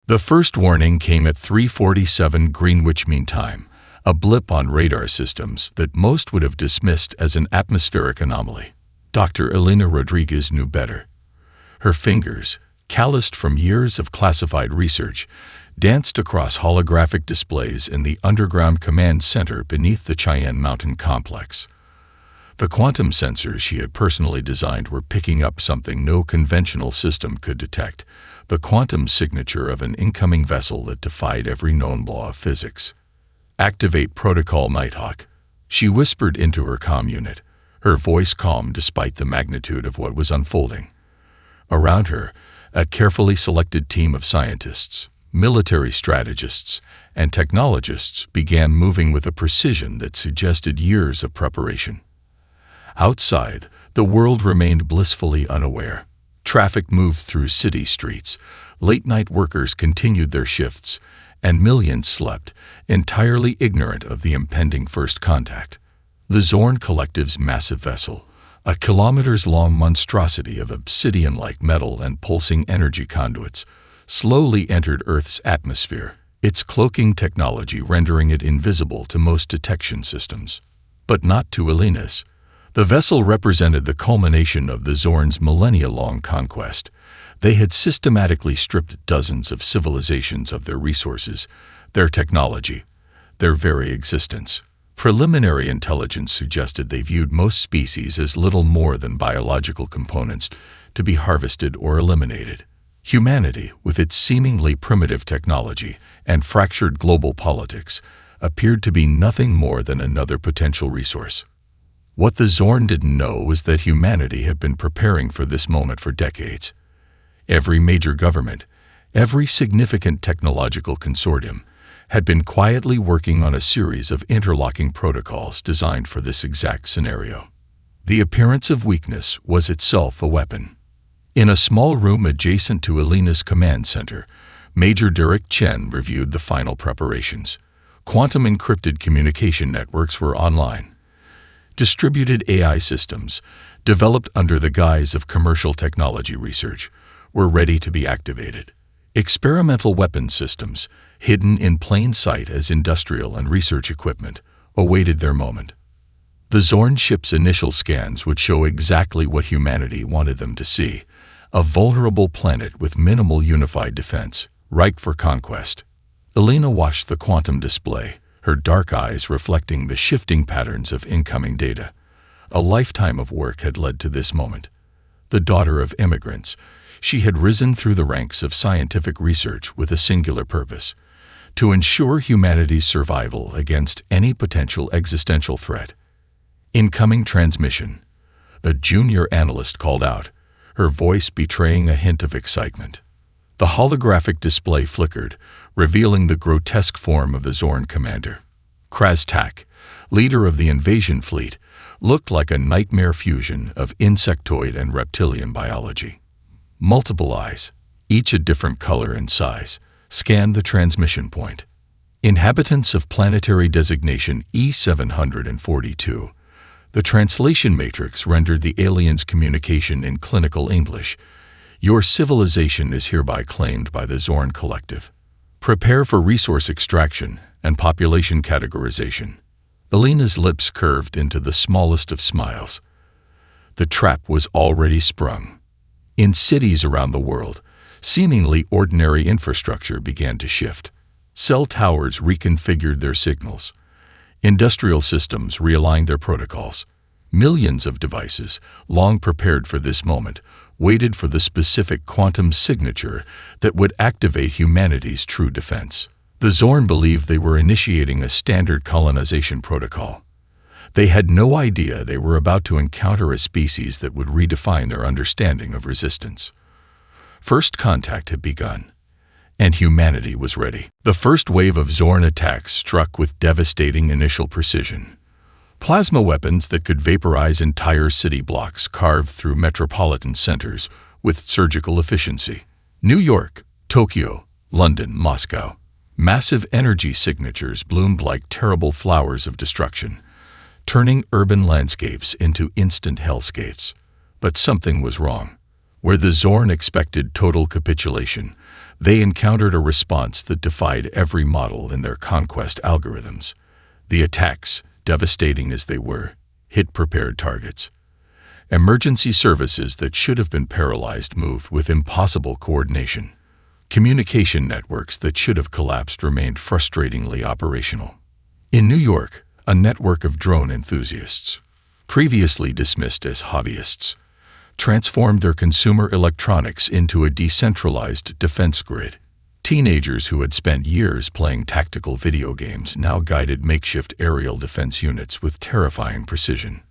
The first warning came at 3:47 Greenwich Mean Time, a blip on radar systems that most would have dismissed as an atmospheric anomaly. Dr. Elena Rodriguez knew better. Her fingers, calloused from years of classified research, danced across holographic displays in the underground command center beneath the Cheyenne Mountain complex. The quantum sensors she had personally designed were picking up something no conventional system could detect, the quantum signature of an incoming vessel that defied every known law of physics. "Activate Protocol Nighthawk," she whispered into her comm unit, her voice calm despite the magnitude of what was unfolding. Around her, a carefully selected team of scientists, military strategists, and technologists began moving with a precision that suggested years of preparation. Outside, the world remained blissfully unaware. Traffic moved through city streets, late-night workers continued their shifts, and millions slept, entirely ignorant of the impending first contact. The Zorn Collective's massive vessel, a kilometers-long monstrosity of obsidian-like metal and pulsing energy conduits, slowly entered Earth's atmosphere, its cloaking technology rendering it invisible to most detection systems. But not to Elena's. The vessel represented the culmination of the Zorn's millennia-long conquest. They had systematically stripped dozens of civilizations of their resources, their technology, their very existence. Preliminary intelligence suggested they viewed most species as little more than biological components to be harvested or eliminated. Humanity, with its seemingly primitive technology and fractured global politics, appeared to be nothing more than another potential resource. What the Zorn didn't know was that humanity had been preparing for this moment for decades. Every major government, every significant technological consortium, had been quietly working on a series of interlocking protocols designed for this exact scenario. The appearance of weakness was itself a weapon. In a small room adjacent to Elena's command center, Major Derek Chen reviewed the final preparations. Quantum encrypted communication networks were online. Distributed AI systems, developed under the guise of commercial technology research, were ready to be activated. Experimental weapon systems, hidden in plain sight as industrial and research equipment, awaited their moment. The Zorn ship's initial scans would show exactly what humanity wanted them to see: a vulnerable planet with minimal unified defense, ripe for conquest. Elena watched the quantum display, her dark eyes reflecting the shifting patterns of incoming data. A lifetime of work had led to this moment. The daughter of immigrants, she had risen through the ranks of scientific research with a singular purpose: to ensure humanity's survival against any potential existential threat. "Incoming transmission," a junior analyst called out, her voice betraying a hint of excitement. The holographic display flickered, revealing the grotesque form of the Zorn commander. Kraz Tak, leader of the invasion fleet, looked like a nightmare fusion of insectoid and reptilian biology. Multiple eyes, each a different color and size, scanned the transmission point. Inhabitants of planetary designation E742. The translation matrix rendered the aliens' communication in clinical English. "Your civilization is hereby claimed by the Zorn Collective. Prepare for resource extraction and population categorization." Elena's lips curved into the smallest of smiles. The trap was already sprung. In cities around the world, seemingly ordinary infrastructure began to shift. Cell towers reconfigured their signals. Industrial systems realigned their protocols. Millions of devices, long prepared for this moment, waited for the specific quantum signature that would activate humanity's true defense. The Zorn believed they were initiating a standard colonization protocol. They had no idea they were about to encounter a species that would redefine their understanding of resistance. First contact had begun, and humanity was ready. The first wave of Zorn attacks struck with devastating initial precision. Plasma weapons that could vaporize entire city blocks carved through metropolitan centers with surgical efficiency. New York, Tokyo, London, Moscow. Massive energy signatures bloomed like terrible flowers of destruction, turning urban landscapes into instant hellscapes. But something was wrong. Where the Zorn expected total capitulation, They encountered a response that defied every model in their conquest algorithms. The attacks, devastating as they were, hit prepared targets. Emergency services that should have been paralyzed moved with impossible coordination. Communication networks that should have collapsed remained frustratingly operational. In New York, a network of drone enthusiasts, previously dismissed as hobbyists, transformed their consumer electronics into a decentralized defense grid. Teenagers who had spent years playing tactical video games now guided makeshift aerial defense units with terrifying precision.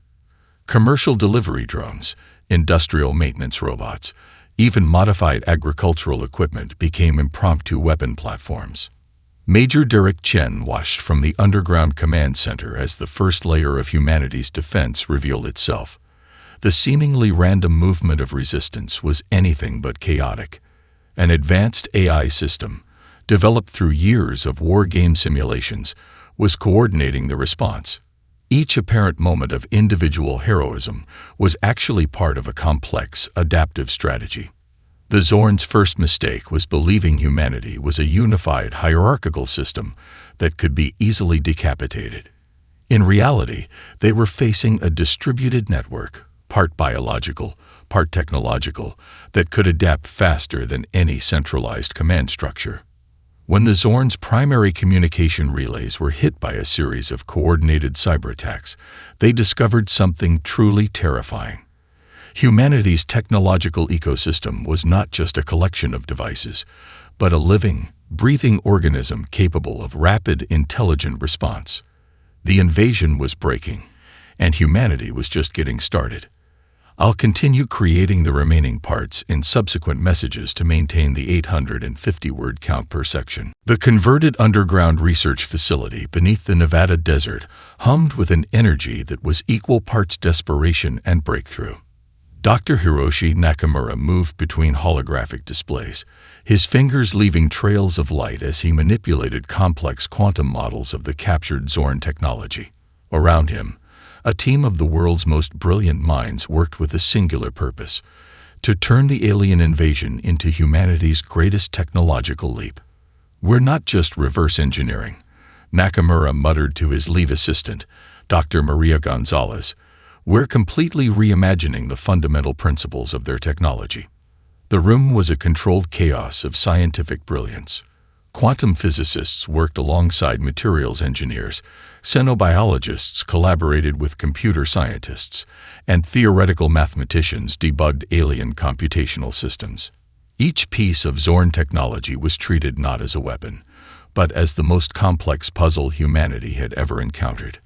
Commercial delivery drones, industrial maintenance robots, even modified agricultural equipment became impromptu weapon platforms. Major Derek Chen watched from the underground command center as the first layer of humanity's defense revealed itself. The seemingly random movement of resistance was anything but chaotic. An advanced AI system, developed through years of war game simulations, was coordinating the response. Each apparent moment of individual heroism was actually part of a complex, adaptive strategy. The Zorn's first mistake was believing humanity was a unified, hierarchical system that could be easily decapitated. In reality, they were facing a distributed network, part biological, part technological, that could adapt faster than any centralized command structure. When the Zorn's primary communication relays were hit by a series of coordinated cyberattacks, they discovered something truly terrifying. Humanity's technological ecosystem was not just a collection of devices, but a living, breathing organism capable of rapid, intelligent response. The invasion was breaking, and humanity was just getting started. I'll continue creating the remaining parts in subsequent messages to maintain the 850-word count per section. The converted underground research facility beneath the Nevada desert hummed with an energy that was equal parts desperation and breakthrough. Dr. Hiroshi Nakamura moved between holographic displays, his fingers leaving trails of light as he manipulated complex quantum models of the captured Zorn technology. Around him, a team of the world's most brilliant minds worked with a singular purpose: to turn the alien invasion into humanity's greatest technological leap. "We're not just reverse engineering," Nakamura muttered to his lead assistant, Dr. Maria Gonzalez. "We're completely reimagining the fundamental principles of their technology." The room was a controlled chaos of scientific brilliance. Quantum physicists worked alongside materials engineers, xenobiologists collaborated with computer scientists, and theoretical mathematicians debugged alien computational systems. Each piece of Zorn technology was treated not as a weapon, but as the most complex puzzle humanity had ever encountered.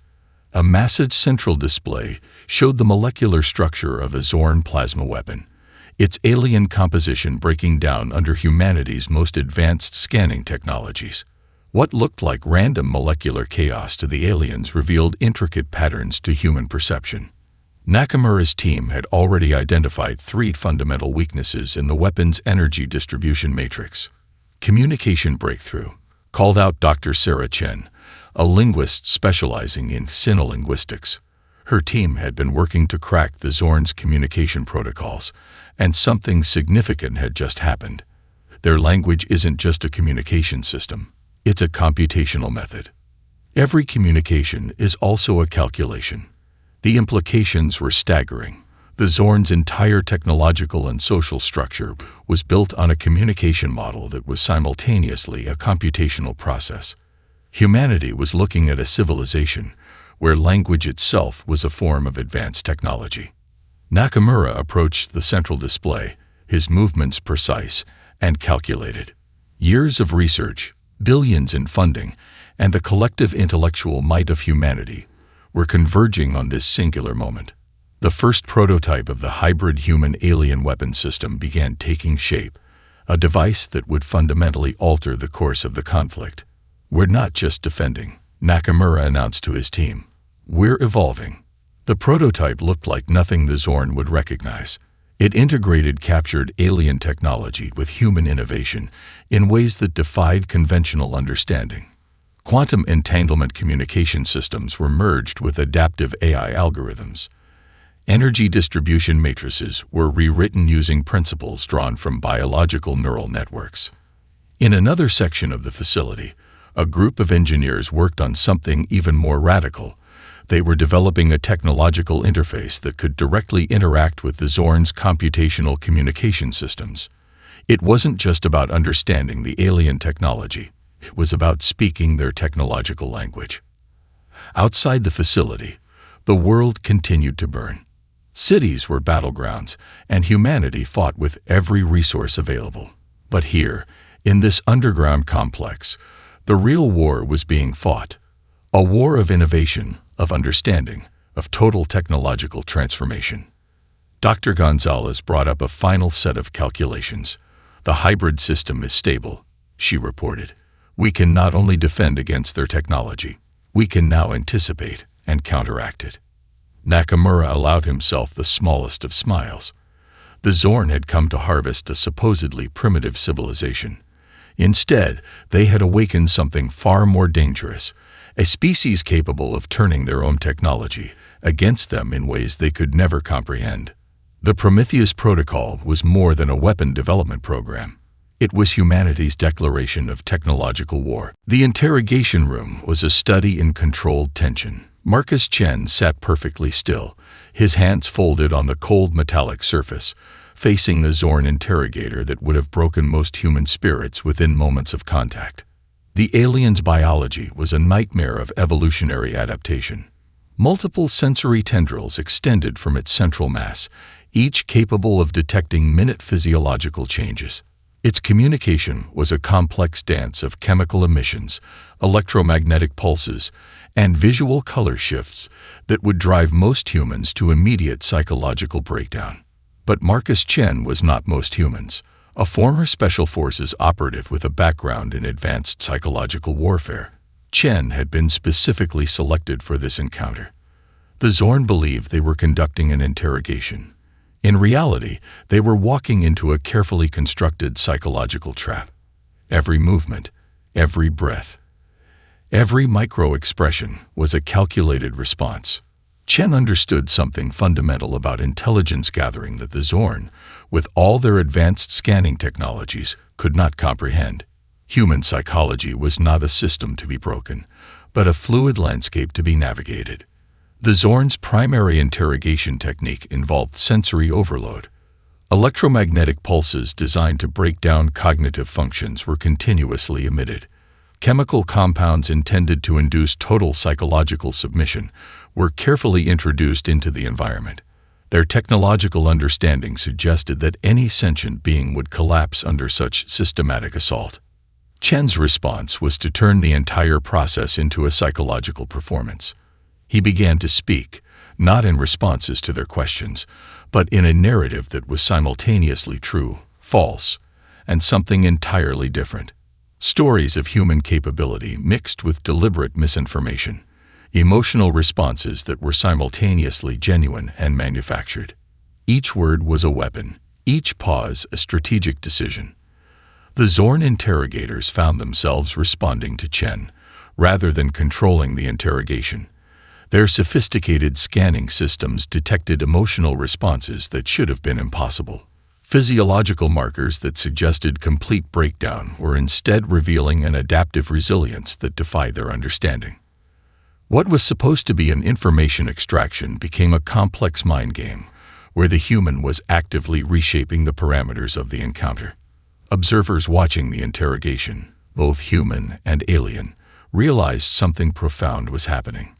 A massive central display showed the molecular structure of a Zorn plasma weapon, its alien composition breaking down under humanity's most advanced scanning technologies. What looked like random molecular chaos to the aliens revealed intricate patterns to human perception. Nakamura's team had already identified 3 fundamental weaknesses in the weapon's energy distribution matrix. Communication breakthrough, called out Dr. Sarah Chen, a linguist specializing in sinolinguistics. Her team had been working to crack the Zorn's communication protocols, and something significant had just happened. Their language isn't just a communication system, it's a computational method. Every communication is also a calculation. The implications were staggering. The Zorn's entire technological and social structure was built on a communication model that was simultaneously a computational process. Humanity was looking at a civilization where language itself was a form of advanced technology. Nakamura approached the central display, his movements precise and calculated. Years of research, billions in funding, and the collective intellectual might of humanity were converging on this singular moment. The first prototype of the hybrid human-alien weapon system began taking shape, a device that would fundamentally alter the course of the conflict. "We're not just defending," Nakamura announced to his team. "We're evolving." The prototype looked like nothing the Zorn would recognize. It integrated captured alien technology with human innovation in ways that defied conventional understanding. Quantum entanglement communication systems were merged with adaptive AI algorithms. Energy distribution matrices were rewritten using principles drawn from biological neural networks. In another section of the facility, a group of engineers worked on something even more radical. They were developing a technological interface that could directly interact with the Zorn's computational communication systems. It wasn't just about understanding the alien technology. It was about speaking their technological language. Outside the facility, the world continued to burn. Cities were battlegrounds, and humanity fought with every resource available. But here, in this underground complex, the real war was being fought. A war of innovation, of understanding, of total technological transformation. Dr. Gonzalez brought up a final set of calculations. The hybrid system is stable, she reported. We can not only defend against their technology, we can now anticipate and counteract it. Nakamura allowed himself the smallest of smiles. The Zorn had come to harvest a supposedly primitive civilization. Instead, they had awakened something far more dangerous, a species capable of turning their own technology against them in ways they could never comprehend. The Prometheus Protocol was more than a weapon development program. It was humanity's declaration of technological war. The interrogation room was a study in controlled tension. Marcus Chen sat perfectly still, his hands folded on the cold metallic surface, facing the Zorn interrogator that would have broken most human spirits within moments of contact. The alien's biology was a nightmare of evolutionary adaptation. Multiple sensory tendrils extended from its central mass, each capable of detecting minute physiological changes. Its communication was a complex dance of chemical emissions, electromagnetic pulses, and visual color shifts that would drive most humans to immediate psychological breakdown. But Marcus Chen was not most humans, a former Special Forces operative with a background in advanced psychological warfare. Chen had been specifically selected for this encounter. The Zorn believed they were conducting an interrogation. In reality, they were walking into a carefully constructed psychological trap. Every movement, every breath, every micro-expression was a calculated response. Chen understood something fundamental about intelligence gathering that the Zorn, with all their advanced scanning technologies, could not comprehend. Human psychology was not a system to be broken, but a fluid landscape to be navigated. The Zorn's primary interrogation technique involved sensory overload. Electromagnetic pulses designed to break down cognitive functions were continuously emitted. Chemical compounds intended to induce total psychological submission were carefully introduced into the environment. Their technological understanding suggested that any sentient being would collapse under such systematic assault. Chen's response was to turn the entire process into a psychological performance. He began to speak, not in responses to their questions, but in a narrative that was simultaneously true, false, and something entirely different. Stories of human capability mixed with deliberate misinformation, emotional responses that were simultaneously genuine and manufactured. Each word was a weapon, each pause a strategic decision. The Zorn interrogators found themselves responding to Chen, rather than controlling the interrogation. Their sophisticated scanning systems detected emotional responses that should have been impossible. Physiological markers that suggested complete breakdown were instead revealing an adaptive resilience that defied their understanding. What was supposed to be an information extraction became a complex mind game, where the human was actively reshaping the parameters of the encounter. Observers watching the interrogation, both human and alien, realized something profound was happening.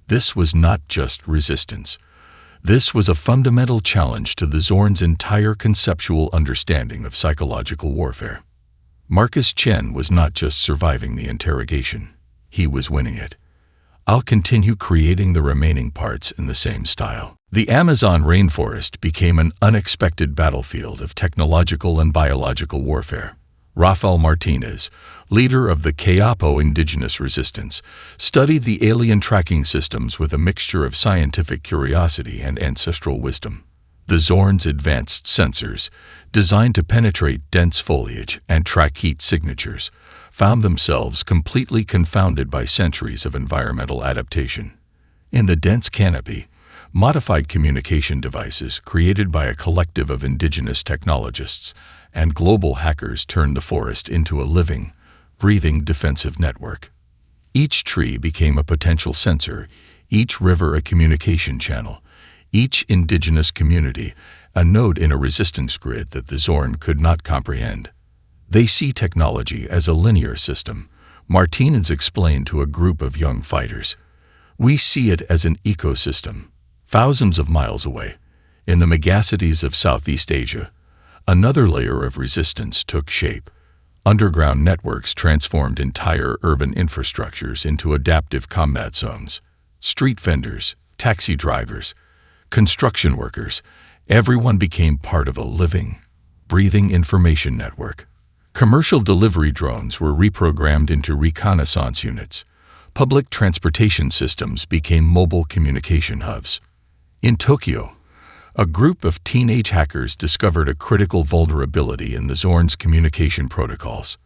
This was not just resistance. This was a fundamental challenge to the Zorn's entire conceptual understanding of psychological warfare. Marcus Chen was not just surviving the interrogation. He was winning it. I'll continue creating the remaining parts in the same style. The Amazon rainforest became an unexpected battlefield of technological and biological warfare. Rafael Martinez, leader of the Kayapo indigenous resistance, studied the alien tracking systems with a mixture of scientific curiosity and ancestral wisdom. The Zorn's advanced sensors, designed to penetrate dense foliage and track heat signatures, found themselves completely confounded by centuries of environmental adaptation. In the dense canopy, modified communication devices created by a collective of indigenous technologists and global hackers turned the forest into a living, breathing defensive network. Each tree became a potential sensor, each river a communication channel, each indigenous community a node in a resistance grid that the Zorn could not comprehend. They see technology as a linear system, Martinez explained to a group of young fighters. We see it as an ecosystem, thousands of miles away, in the megacities of Southeast Asia. Another layer of resistance took shape. Underground networks transformed entire urban infrastructures into adaptive combat zones. Street vendors, taxi drivers, construction workers, everyone became part of a living, breathing information network. Commercial delivery drones were reprogrammed into reconnaissance units. Public transportation systems became mobile communication hubs. In Tokyo, a group of teenage hackers discovered a critical vulnerability in the Zorn's communication protocols.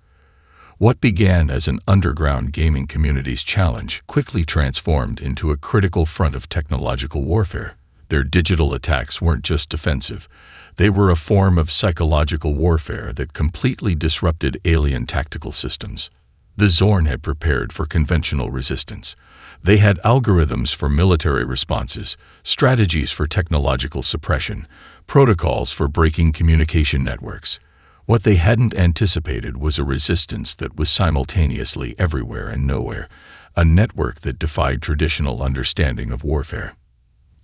What began as an underground gaming community's challenge quickly transformed into a critical front of technological warfare. Their digital attacks weren't just defensive. They were a form of psychological warfare that completely disrupted alien tactical systems. The Zorn had prepared for conventional resistance. They had algorithms for military responses, strategies for technological suppression, protocols for breaking communication networks. What they hadn't anticipated was a resistance that was simultaneously everywhere and nowhere, a network that defied traditional understanding of warfare.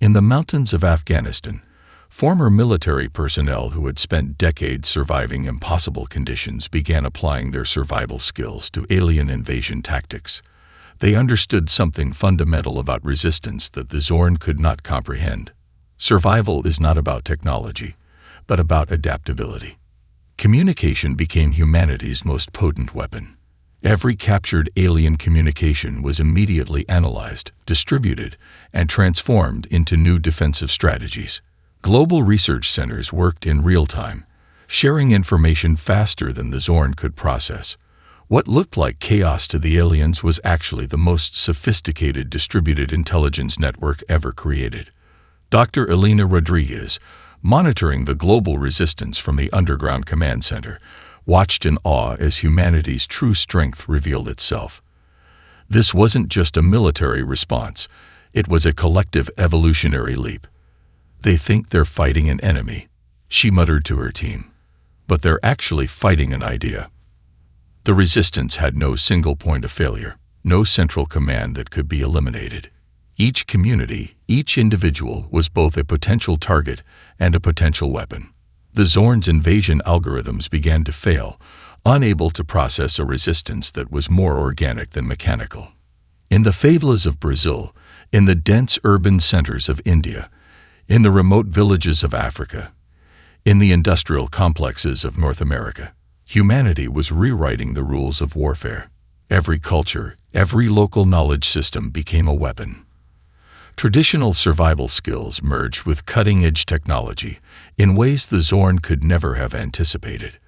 In the mountains of Afghanistan, former military personnel who had spent decades surviving impossible conditions began applying their survival skills to alien invasion tactics. They understood something fundamental about resistance that the Zorn could not comprehend. Survival is not about technology, but about adaptability. Communication became humanity's most potent weapon. Every captured alien communication was immediately analyzed, distributed, and transformed into new defensive strategies. Global research centers worked in real time, sharing information faster than the Zorn could process. What looked like chaos to the aliens was actually the most sophisticated distributed intelligence network ever created. Dr. Elena Rodriguez, monitoring the global resistance from the underground command center, watched in awe as humanity's true strength revealed itself. This wasn't just a military response, it was a collective evolutionary leap. They think they're fighting an enemy, she muttered to her team, but they're actually fighting an idea. The resistance had no single point of failure, no central command that could be eliminated. Each community, each individual was both a potential target and a potential weapon. The Zorn's invasion algorithms began to fail, unable to process a resistance that was more organic than mechanical. In the favelas of Brazil, in the dense urban centers of India, in the remote villages of Africa, in the industrial complexes of North America, humanity was rewriting the rules of warfare. Every culture, every local knowledge system became a weapon. Traditional survival skills merged with cutting-edge technology in ways the Zorn could never have anticipated.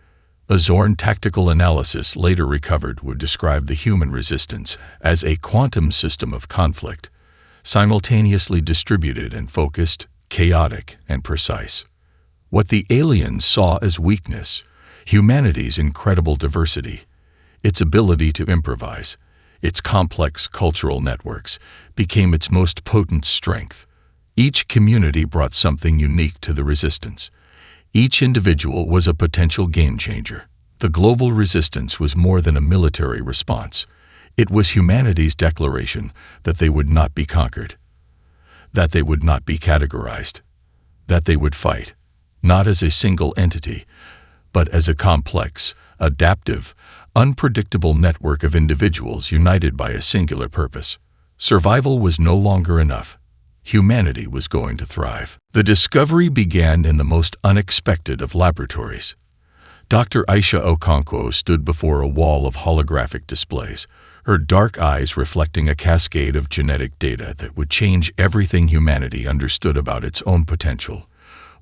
A Zorn tactical analysis later recovered would describe the human resistance as a quantum system of conflict, simultaneously distributed and focused, chaotic and precise. What the aliens saw as weakness, humanity's incredible diversity, its ability to improvise, its complex cultural networks, became its most potent strength. Each community brought something unique to the resistance. Each individual was a potential game changer. The global resistance was more than a military response. It was humanity's declaration that they would not be conquered, that they would not be categorized, that they would fight, not as a single entity, but as a complex, adaptive, unpredictable network of individuals united by a singular purpose. Survival was no longer enough. Humanity was going to thrive. The discovery began in the most unexpected of laboratories. Dr. Aisha Okonkwo stood before a wall of holographic displays, her dark eyes reflecting a cascade of genetic data that would change everything humanity understood about its own potential.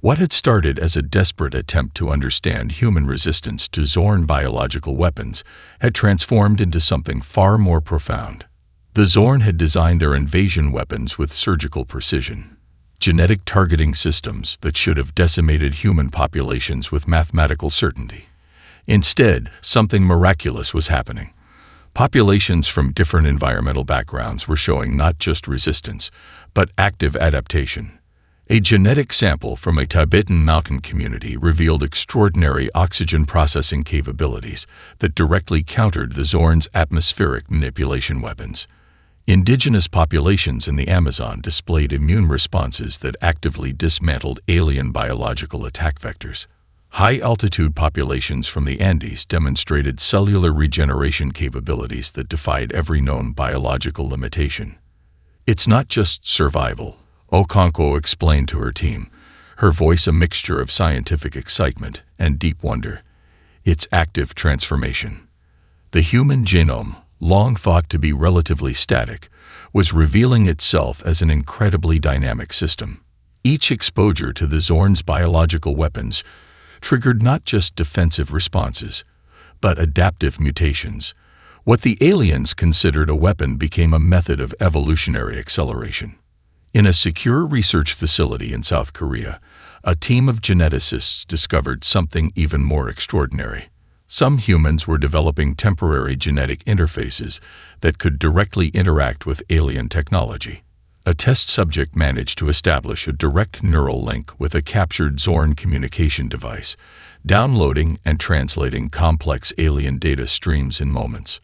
What had started as a desperate attempt to understand human resistance to Zorn biological weapons had transformed into something far more profound. The Zorn had designed their invasion weapons with surgical precision. genetic targeting systems that should have decimated human populations with mathematical certainty. Instead, something miraculous was happening. Populations from different environmental backgrounds were showing not just resistance, but active adaptation. A genetic sample from a Tibetan mountain community revealed extraordinary oxygen processing capabilities that directly countered the Zorn's atmospheric manipulation weapons. Indigenous populations in the Amazon displayed immune responses that actively dismantled alien biological attack vectors. High-altitude populations from the Andes demonstrated cellular regeneration capabilities that defied every known biological limitation. "It's not just survival," Okonkwo explained to her team, her voice a mixture of scientific excitement and deep wonder. "It's active transformation." The human genome, long thought to be relatively static, was revealing itself as an incredibly dynamic system. Each exposure to the Zorn's biological weapons triggered not just defensive responses, but adaptive mutations. What the aliens considered a weapon became a method of evolutionary acceleration. In a secure research facility in South Korea, a team of geneticists discovered something even more extraordinary. Some humans were developing temporary genetic interfaces that could directly interact with alien technology. A test subject managed to establish a direct neural link with a captured Zorn communication device, downloading and translating complex alien data streams in moments.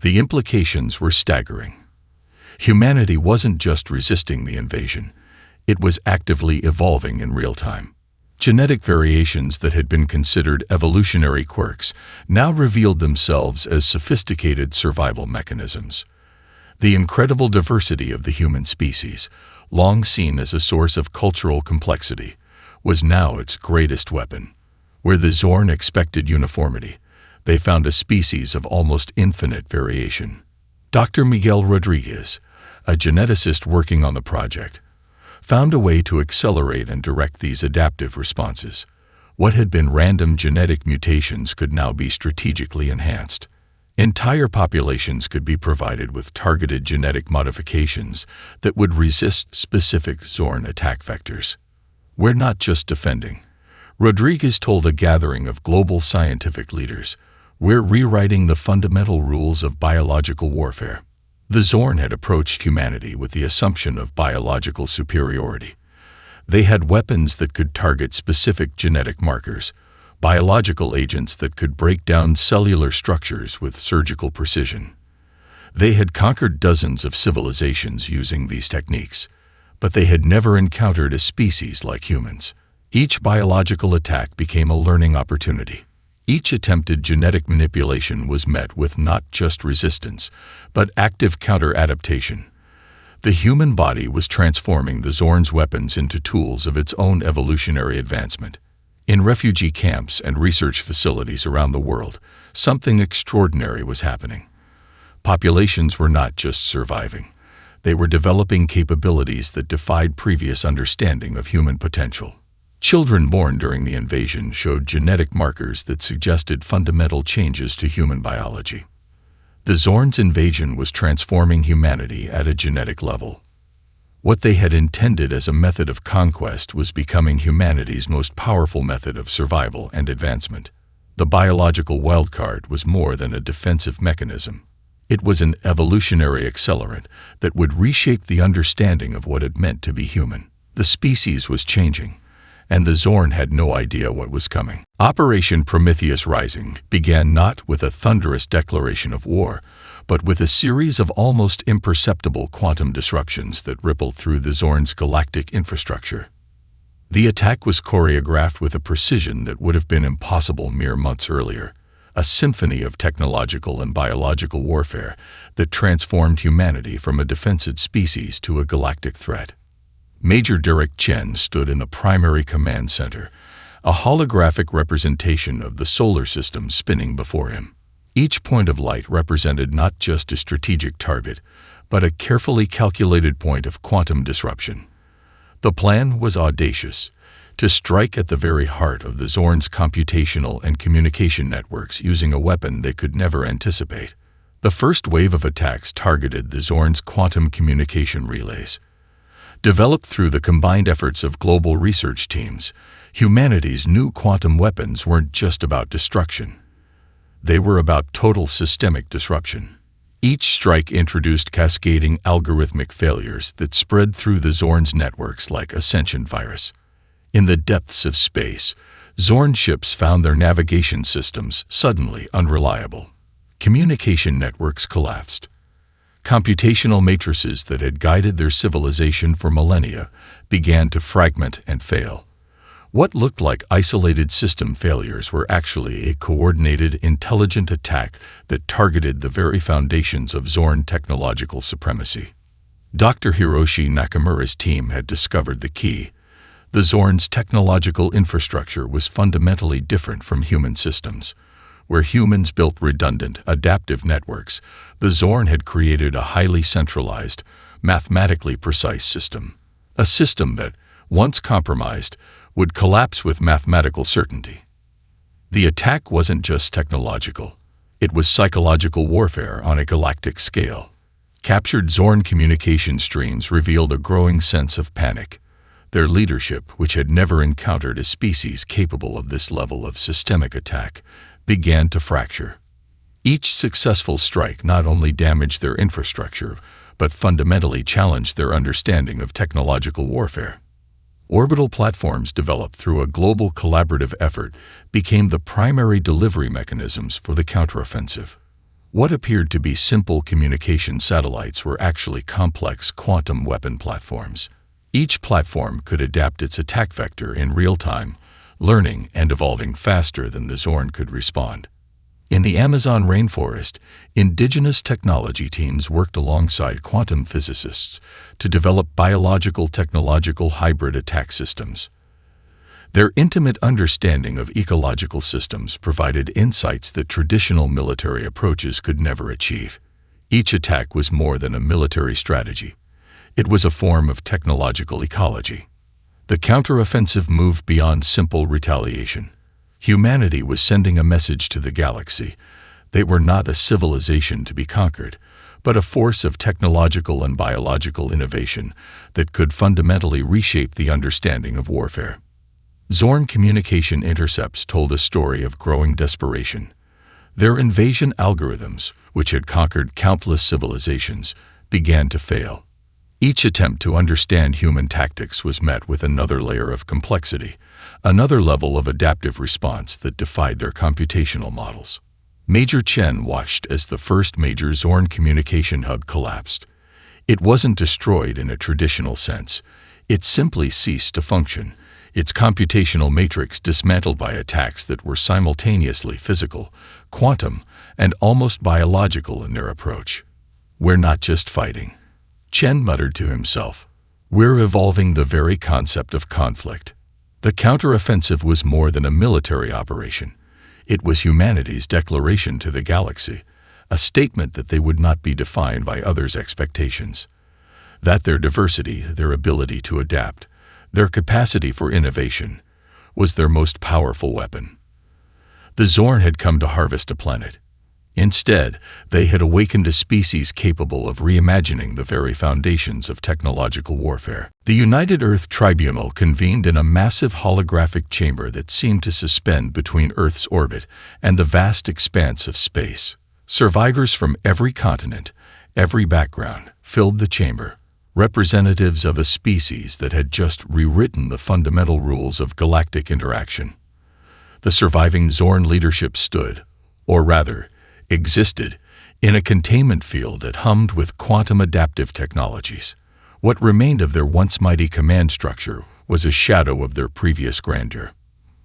The implications were staggering. Humanity wasn't just resisting the invasion, it was actively evolving in real time. Genetic variations that had been considered evolutionary quirks now revealed themselves as sophisticated survival mechanisms. The incredible diversity of the human species, long seen as a source of cultural complexity, was now its greatest weapon. Where the Zorn expected uniformity, they found a species of almost infinite variation. Dr. Miguel Rodriguez, a geneticist working on the project, found a way to accelerate and direct these adaptive responses. What had been random genetic mutations could now be strategically enhanced. Entire populations could be provided with targeted genetic modifications that would resist specific Zorn attack vectors. "We're not just defending," Rodriguez told a gathering of global scientific leaders. "We're rewriting the fundamental rules of biological warfare." The Zorn had approached humanity with the assumption of biological superiority. They had weapons that could target specific genetic markers, biological agents that could break down cellular structures with surgical precision. They had conquered dozens of civilizations using these techniques, but they had never encountered a species like humans. Each biological attack became a learning opportunity. Each attempted genetic manipulation was met with not just resistance, but active counter-adaptation. The human body was transforming the Zorn's weapons into tools of its own evolutionary advancement. In refugee camps and research facilities around the world, something extraordinary was happening. Populations were not just surviving. They were developing capabilities that defied previous understanding of human potential. Children born during the invasion showed genetic markers that suggested fundamental changes to human biology. The Zorn's invasion was transforming humanity at a genetic level. What they had intended as a method of conquest was becoming humanity's most powerful method of survival and advancement. The biological wildcard was more than a defensive mechanism. It was an evolutionary accelerant that would reshape the understanding of what it meant to be human. The species was changing, and the Zorn had no idea what was coming. Operation Prometheus Rising began not with a thunderous declaration of war, but with a series of almost imperceptible quantum disruptions that rippled through the Zorn's galactic infrastructure. The attack was choreographed with a precision that would have been impossible mere months earlier, a symphony of technological and biological warfare that transformed humanity from a defensive species to a galactic threat. Major Derek Chen stood in the primary command center, a holographic representation of the solar system spinning before him. Each point of light represented not just a strategic target, but a carefully calculated point of quantum disruption. The plan was audacious, to strike at the very heart of the Zorn's computational and communication networks using a weapon they could never anticipate. The first wave of attacks targeted the Zorn's quantum communication relays. Developed through the combined efforts of global research teams, humanity's new quantum weapons weren't just about destruction. They were about total systemic disruption. Each strike introduced cascading algorithmic failures that spread through the Zorn's networks like a sentient virus. In the depths of space, Zorn ships found their navigation systems suddenly unreliable. Communication networks collapsed. Computational matrices that had guided their civilization for millennia began to fragment and fail. What looked like isolated system failures were actually a coordinated, intelligent attack that targeted the very foundations of Zorn technological supremacy. Dr. Hiroshi Nakamura's team had discovered the key. The Zorn's technological infrastructure was fundamentally different from human systems. Where humans built redundant, adaptive networks, the Zorn had created a highly centralized, mathematically precise system. A system that, once compromised, would collapse with mathematical certainty. The attack wasn't just technological. It was psychological warfare on a galactic scale. Captured Zorn communication streams revealed a growing sense of panic. Their leadership, which had never encountered a species capable of this level of systemic attack, began to fracture. Each successful strike not only damaged their infrastructure, but fundamentally challenged their understanding of technological warfare. Orbital platforms developed through a global collaborative effort became the primary delivery mechanisms for the counteroffensive. What appeared to be simple communication satellites were actually complex quantum weapon platforms. Each platform could adapt its attack vector in real time, learning and evolving faster than the Zorn could respond. In the Amazon rainforest, indigenous technology teams worked alongside quantum physicists to develop biological-technological hybrid attack systems. Their intimate understanding of ecological systems provided insights that traditional military approaches could never achieve. Each attack was more than a military strategy. It was a form of technological ecology. The counteroffensive moved beyond simple retaliation. Humanity was sending a message to the galaxy. They were not a civilization to be conquered, but a force of technological and biological innovation that could fundamentally reshape the understanding of warfare. Zorn communication intercepts told a story of growing desperation. Their invasion algorithms, which had conquered countless civilizations, began to fail. Each attempt to understand human tactics was met with another layer of complexity, another level of adaptive response that defied their computational models. Major Chen watched as the first major Zorn communication hub collapsed. It wasn't destroyed in a traditional sense. It simply ceased to function, its computational matrix dismantled by attacks that were simultaneously physical, quantum, and almost biological in their approach. "We're not just fighting," Chen muttered to himself. "We're evolving the very concept of conflict." The counteroffensive was more than a military operation. It was humanity's declaration to the galaxy, a statement that they would not be defined by others' expectations. That their diversity, their ability to adapt, their capacity for innovation, was their most powerful weapon. The Zorn had come to harvest a planet. Instead, they had awakened a species capable of reimagining the very foundations of technological warfare. The United Earth Tribunal convened in a massive holographic chamber that seemed to suspend between Earth's orbit and the vast expanse of space. Survivors from every continent, every background, filled the chamber, representatives of a species that had just rewritten the fundamental rules of galactic interaction. The surviving Zorn leadership stood, or rather, existed, in a containment field that hummed with quantum adaptive technologies. What remained of their once mighty command structure was a shadow of their previous grandeur.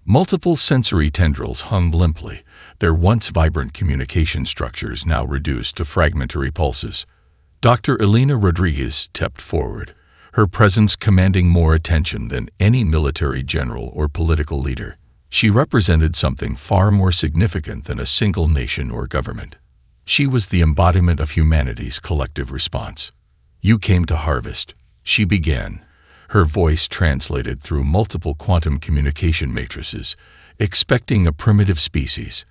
Multiple sensory tendrils hung limply, their once vibrant communication structures now reduced to fragmentary pulses. Dr. Elena Rodriguez stepped forward, her presence commanding more attention than any military general or political leader. She represented something far more significant than a single nation or government. She was the embodiment of humanity's collective response. "You came to harvest," she began, her voice translated through multiple quantum communication matrices, expecting a primitive species.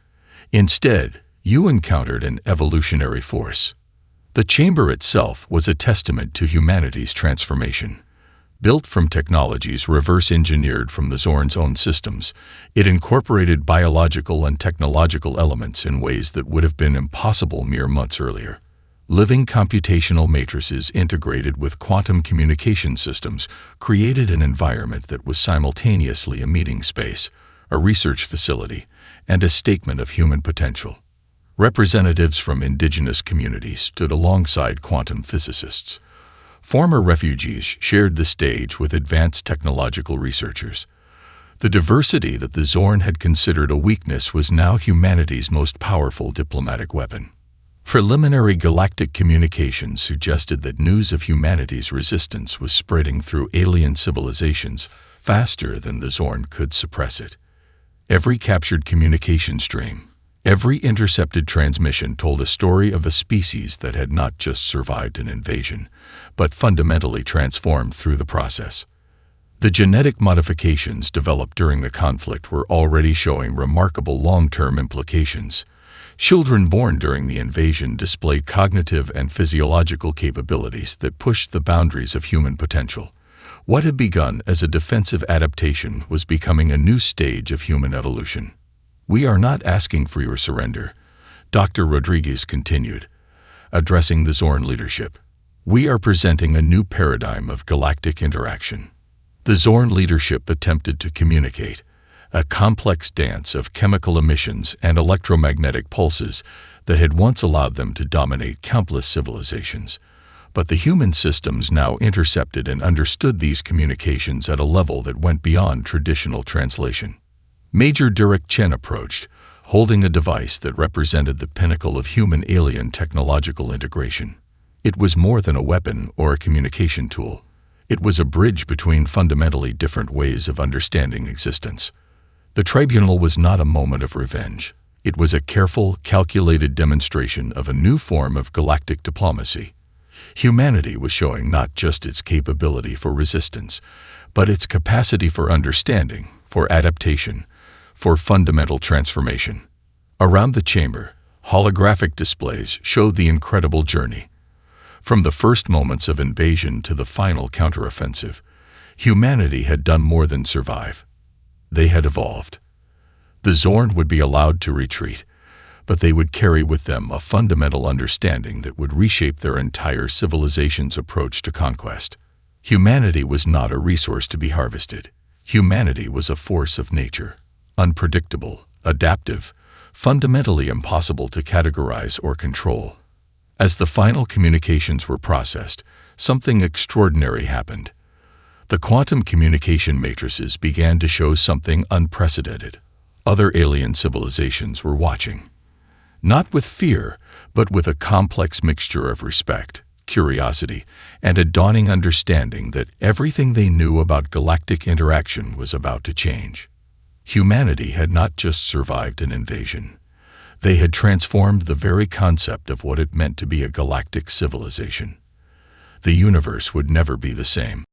Instead, you encountered an evolutionary force. The chamber itself was a testament to humanity's transformation. Built from technologies reverse-engineered from the Zorn's own systems, it incorporated biological and technological elements in ways that would have been impossible mere months earlier. Living computational matrices integrated with quantum communication systems created an environment that was simultaneously a meeting space, a research facility, and a statement of human potential. Representatives from indigenous communities stood alongside quantum physicists. Former refugees shared the stage with advanced technological researchers. The diversity that the Zorn had considered a weakness was now humanity's most powerful diplomatic weapon. Preliminary galactic communications suggested that news of humanity's resistance was spreading through alien civilizations faster than the Zorn could suppress it. Every captured communication stream, every intercepted transmission told a story of a species that had not just survived an invasion, but fundamentally transformed through the process. The genetic modifications developed during the conflict were already showing remarkable long-term implications. Children born during the invasion displayed cognitive and physiological capabilities that pushed the boundaries of human potential. What had begun as a defensive adaptation was becoming a new stage of human evolution. "We are not asking for your surrender," Dr. Rodriguez continued, addressing the Zorn leadership. "We are presenting a new paradigm of galactic interaction." The Zorn leadership attempted to communicate, a complex dance of chemical emissions and electromagnetic pulses that had once allowed them to dominate countless civilizations. But the human systems now intercepted and understood these communications at a level that went beyond traditional translation. Major Derek Chen approached, holding a device that represented the pinnacle of human-alien technological integration. It was more than a weapon or a communication tool. It was a bridge between fundamentally different ways of understanding existence. The tribunal was not a moment of revenge. It was a careful, calculated demonstration of a new form of galactic diplomacy. Humanity was showing not just its capability for resistance, but its capacity for understanding, for adaptation, for fundamental transformation. Around the chamber, holographic displays showed the incredible journey. From the first moments of invasion to the final counteroffensive, humanity had done more than survive. They had evolved. The Zorn would be allowed to retreat, but they would carry with them a fundamental understanding that would reshape their entire civilization's approach to conquest. Humanity was not a resource to be harvested. Humanity was a force of nature, unpredictable, adaptive, fundamentally impossible to categorize or control. As the final communications were processed, something extraordinary happened. The quantum communication matrices began to show something unprecedented. Other alien civilizations were watching. Not with fear, but with a complex mixture of respect, curiosity, and a dawning understanding that everything they knew about galactic interaction was about to change. Humanity had not just survived an invasion. They had transformed the very concept of what it meant to be a galactic civilization. The universe would never be the same.